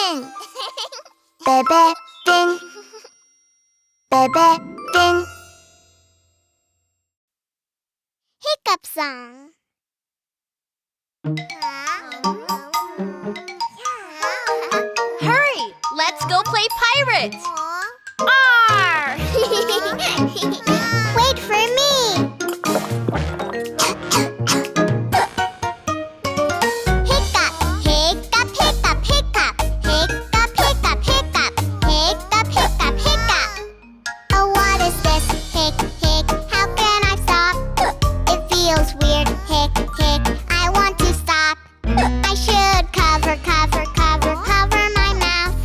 Bebefinn. Bebefinn. Bebefinn. Hiccup song. Hurry! Let's go play pirate! Arr! Wait for me. Hiccup, hiccup, hiccup, hiccup. Hiccup, hiccup, hiccup. Hiccup, hiccup, hiccup. Oh, what is this? Hic, hic. How can I stop? It feels weird. Hic, hic. I want to stop. I should cover my mouth.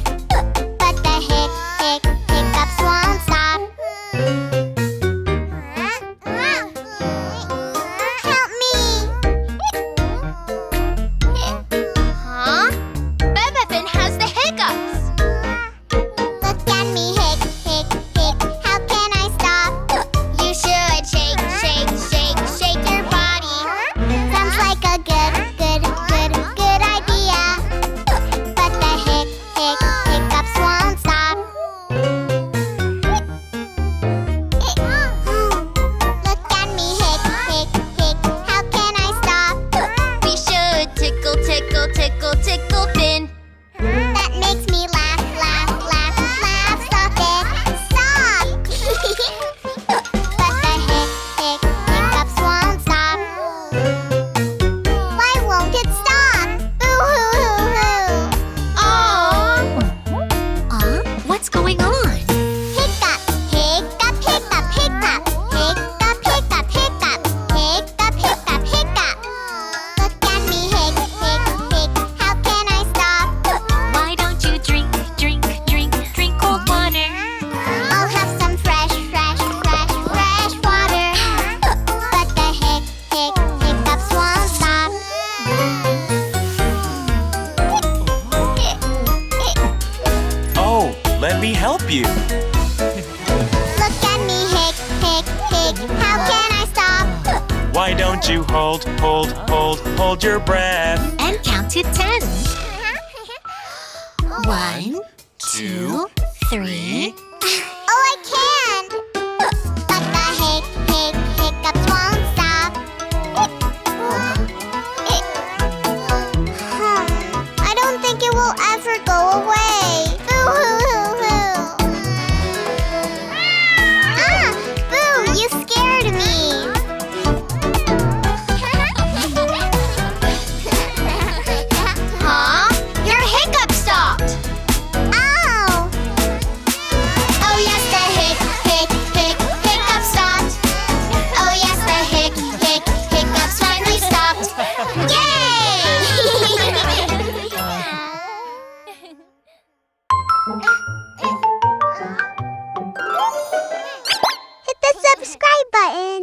But the hiccups won't stop. Help me! Huh? Bebefinn has the hiccups! Look at me, hic, hic, hic. How can I stop? You should shake, shake, shake, shake your body. Sounds like a good idea. But the hiccups won't stop. Look at me, hic, hic, hic. How can I stop? We should tickle, tickle, tickle, tickle Finn. That makes me laugh, laugh, laugh, laugh. Stop it, stop! But the hiccups won't stop. Why won't it stop? Boo-hoo-hoo-hoo! Aww! What's going on? Hiccup, hiccup, hiccup, hiccup. Hiccup, hiccup, hiccup. Hiccup, hiccup, hiccup. Look at me, hic, hic, hic. How can I stop? Why don't you drink cold water? I'll have some fresh water. But the hiccups won't stop. Oh, let me help you. Look at me, hic, hic, hic. How can I stop? Why don't you hold your breath? And count to 10. 1, 2, 3. Oh, I can't. But the hiccups won't stop. I don't think it will ever go away. Boo-hoo-hoo-hoo. Ah, Boo, you scared me. Huh? Your hiccup stopped! Oh. Oh yes, the hiccup stopped. Oh yes, the hiccups finally stopped. Yay! Hit the subscribe button.